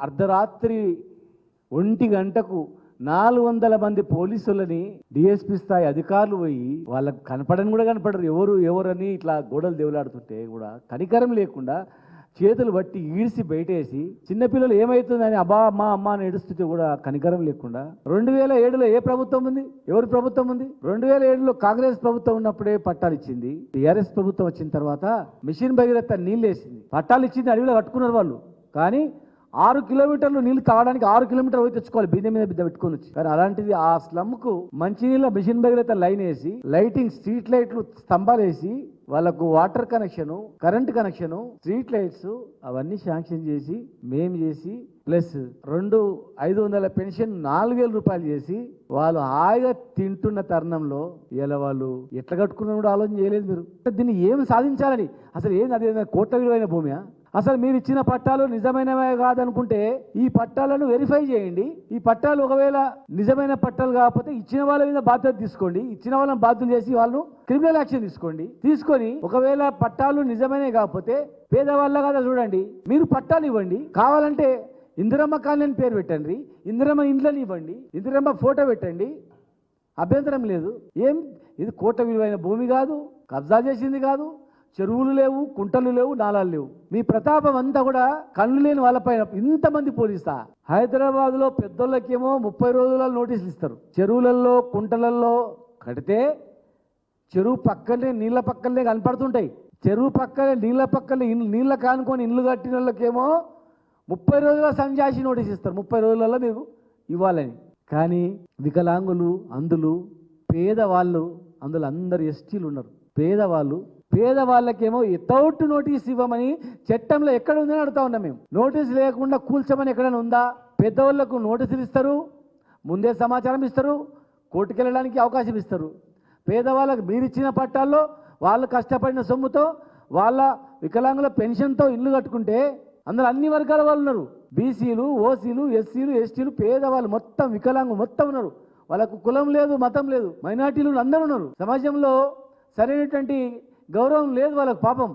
అర్ధరాత్రి 1 గంటకు 400 మంది పోలీసులని డిఎస్పీ స్థాయి అధికారులు పోయి వాళ్ళకు కనపడరు ఎవరని ఇట్లా గోడలు దేవులాడుతుంటే కూడా కనికరం లేకుండా చేతులు బట్టి ఈడ్చి బయటేసి చిన్నపిల్లలు ఏమవుతుందని అబ్బా అమ్మ అని ఏడుస్తుంటే కూడా కనికరం లేకుండా 2007లో ఏ ప్రభుత్వం ఉంది? ఎవరి ప్రభుత్వం ఉంది? 2007లో కాంగ్రెస్ ప్రభుత్వం ఉన్నప్పుడే పట్టాలు ఇచ్చింది. టీఆర్ఎస్ ప్రభుత్వం వచ్చిన తర్వాత మిషన్ భగీరథ నీళ్ళు వేసింది, పట్టాలు ఇచ్చింది, అడవిలో కట్టుకున్నారు వాళ్ళు. కానీ 6 కిలోమీటర్లు నీళ్లు తాగడానికి 6 కిలోమీటర్లు పోయి తెచ్చుకోవాలి, బిందె మీద బిద్ద పెట్టుకొని వచ్చి. కానీ అలాంటిది ఆ స్లమ్కు మంచినీళ్ళ మిషన్ భగీరథ లైన్ వేసి లైటింగ్ స్ట్రీట్ లైట్లు స్తంభాలు వేసి వాళ్ళకు water connection, current connection, street lights అవన్నీ శాంక్షన్ చేసి మేం చేసి ప్లస్ 500 పెన్షన్ 4000 రూపాయలు చేసి వాళ్ళు హాయిగా తింటున్న తరుణంలో ఇలా వాళ్ళు ఎట్లా కట్టుకున్నా కూడా ఆలోచన చేయలేదు మీరు. దీన్ని ఏం సాధించాలని అసలు ఏంది? అదే కోట్ల విలువైన భూమియా? అసలు మీరు ఇచ్చిన పట్టాలు నిజమైనవే కాదనుకుంటే ఈ పట్టాలను వెరిఫై చేయండి. ఈ పట్టాలు ఒకవేళ నిజమైన పట్టాలు కాకపోతే ఇచ్చిన వాళ్ళ మీద బాధ్యత తీసుకోండి, ఇచ్చిన వాళ్ళని బాధ్యత చేసి వాళ్ళు క్రిమినల్ యాక్షన్ తీసుకొని ఒకవేళ పట్టాలు నిజమైనవి కాకపోతే పేదవాళ్ళ కదా చూడండి, మీరు పట్టాలు ఇవ్వండి. కావాలంటే ఇందిరమ్మ కాలనీ పేరు పెట్టండి, ఇందిరమ్మ ఇండ్లని ఇవ్వండి, ఇందిరమ్మ ఫోటో పెట్టండి, అభ్యంతరం లేదు. ఇది కోట్ల విలువైన భూమి కాదు, కబ్జా చేసింది కాదు, చెరువులు లేవు, కుంటలు లేవు, నాలాలు లేవు. మీ ప్రతాపం అంతా కూడా కళ్ళు లేని వాళ్ళపైన ఇంతమంది పోలీసా? హైదరాబాద్లో పెద్దోళ్ళకేమో 30 రోజుల నోటీసులు ఇస్తారు. చెరువులలో కుంటలలో కడితే చెరువు పక్కనే నీళ్ళ పక్కనే కనపడుతుంటాయి. చెరువు పక్కనే నీళ్ళ పక్కనే నీళ్ళ కానుకొని ఇల్లు కట్టిన వాళ్ళకేమో 30 రోజుల సంజాసి నోటీస్ ఇస్తారు, 30 రోజులలో మీకు ఇవ్వాలని. కానీ వికలాంగులు, అందులు, పేదవాళ్ళు, అందులో అందరు ఎస్టీలు ఉన్నారు. పేదవాళ్ళకేమో వితౌట్ నోటీస్ ఇవ్వమని చట్టంలో ఎక్కడ ఉందని అడుగుతా ఉన్నాం మేము. నోటీస్ లేకుండా కూల్చమని ఎక్కడైనా ఉందా? పెద్దవాళ్లకు నోటీసులు ఇస్తారు, ముందే సమాచారం ఇస్తారు, కోర్టుకు వెళ్ళడానికి అవకాశం ఇస్తారు. పేదవాళ్ళకు మీరు ఇచ్చిన పట్టాల్లో వాళ్ళు కష్టపడిన సొమ్ముతో వాళ్ళ వికలాంగుల పెన్షన్తో ఇల్లు కట్టుకుంటే అందులో అన్ని వర్గాల వాళ్ళు ఉన్నారు. బీసీలు, ఓసీలు, ఎస్సీలు, ఎస్టీలు, పేదవాళ్ళు మొత్తం వికలాంగులు మొత్తం ఉన్నారు. వాళ్ళకు కులం లేదు, మతం లేదు, మైనార్టీలు అందరూ ఉన్నారు. సమాజంలో సరైనటువంటి గౌరవం లేదు వాళ్ళకు పాపం.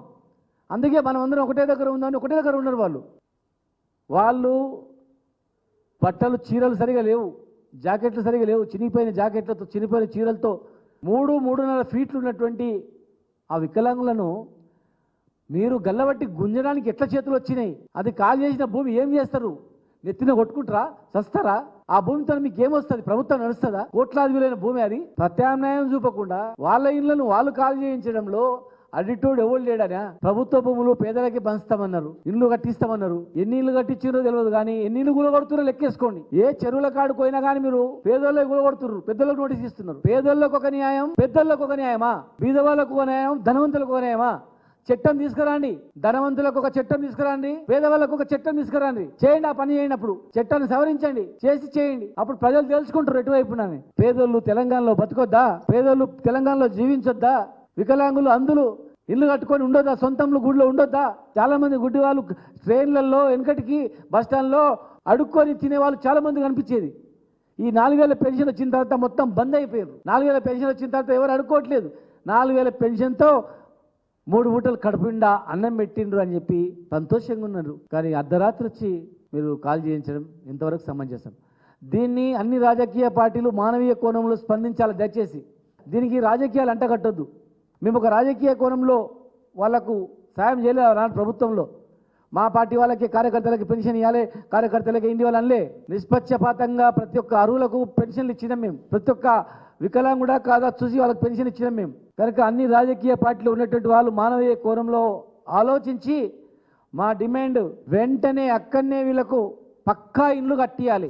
అందుకే మనం అందరం ఒకటే దగ్గర ఉందని ఒకటే దగ్గర ఉన్నారు. వాళ్ళు బట్టలు, చీరలు సరిగా లేవు, జాకెట్లు సరిగా లేవు, చినిగిపోయిన జాకెట్లతో, చినిగిపోయిన చీరలతో 3-3.5 ఫీట్లు ఉన్నటువంటి ఆ వికలాంగులను మీరు గల్లబట్టి గుంజడానికి ఎట్లా చేతులు వచ్చినాయి? అది కాల్ చేసిన భూమి ఏం చేస్తారు? నెత్తిన కొట్టుకుంటారా? చస్తారా? ఆ భూమితో మీకు ఏమొస్తుంది? ప్రభుత్వం నడుస్తుందా? కోట్లాది విలువైన భూమి అది. ప్రత్యామ్నాయం చూపకుండా వాళ్ళ ఇళ్లను వాళ్ళు కాల్ చేయించడంలో అడిటోడు ఎవరు లేడనా? ప్రభుత్వ భూములు పేదలకి పంచుతామన్నారు, ఇల్లు కట్టిస్తామన్నారు. ఎన్ని ఇల్లు కట్టించారో తెలియదు, కానీ ఎన్ని ఇల్లు గులగొడుతున్నారో లెక్కేసుకోండి. ఏ చెరువుల కాడు పోయినా కానీ మీరు పేదోళ్ళకి గులగొడుతున్నారు, పెద్దలకు నోటీస్ ఇస్తున్నారు. పేదోళ్ళకు ఒక న్యాయం, పెద్దోళ్ళకు ఒక న్యాయమా? బీదవాళ్ళకు ఒక న్యాయం, ధనవంతులకు ఒక న్యాయమా? చట్టం తీసుకురండి, ధనవంతులకు ఒక చట్టం తీసుకురండి, పేదవాళ్ళకు ఒక చట్టం తీసుకురండి. చేయండి, ఆ పని చేయనప్పుడు చట్టాన్ని సవరించండి, చేయండి. అప్పుడు ప్రజలు తెలుసుకుంటారు ఎటువైపునని. పేదోళ్ళు తెలంగాణలో బతకొద్దా? పేదోళ్ళు తెలంగాణలో జీవించొద్దా? వికలాంగులు, అందులు ఇల్లు కట్టుకొని ఉండొద్దా? సొంతంలో గుడిలో ఉండొద్దా? చాలా మంది గుడ్డి వాళ్ళు ట్రైన్లలో వెనకటికి బస్టాండ్లో అడుక్కొని తినేవాళ్ళు చాలా మంది కనిపించేది. ఈ 4000 పెన్షన్ వచ్చిన తర్వాత మొత్తం బంద్ అయిపోయారు. 4000 పెన్షన్ వచ్చిన తర్వాత ఎవరు అడుక్కోవట్లేదు. 4000 పెన్షన్తో 3 పూటలు కడుపుండా అన్నం పెట్టిండ్రు అని చెప్పి సంతోషంగా ఉన్నారు. కానీ అర్ధరాత్రి వచ్చి మీరు కాల్ చేయించడం ఎంతవరకు సమంజసం? దీన్ని అన్ని రాజకీయ పార్టీలు మానవీయ కోణంలో స్పందించాలి దయచేసి. దీనికి రాజకీయాలు అంటగట్టొద్దు. మేము ఒక రాజకీయ కోణంలో వాళ్లకు సాయం చేయలేదు నాటి ప్రభుత్వంలో. మా పార్టీ వాళ్ళకి కార్యకర్తలకి పెన్షన్ ఇవ్వాలి, కార్యకర్తలకి ఇంటి వాళ్ళు అనలే. నిష్పక్షపాతంగా ప్రతి ఒక్క అరువులకు పెన్షన్లు ఇచ్చినాం మేము. ప్రతి ఒక్క వికలాంగుడా కాదా చూసి వాళ్ళకి పెన్షన్ ఇచ్చినాం మేము. కనుక అన్ని రాజకీయ పార్టీలు ఉన్నటువంటి వాళ్ళు మానవీయ కోణంలో ఆలోచించి మా డిమాండ్ వెంటనే అక్కడనే వీళ్ళకు పక్కా ఇండ్లు కట్టియాలి.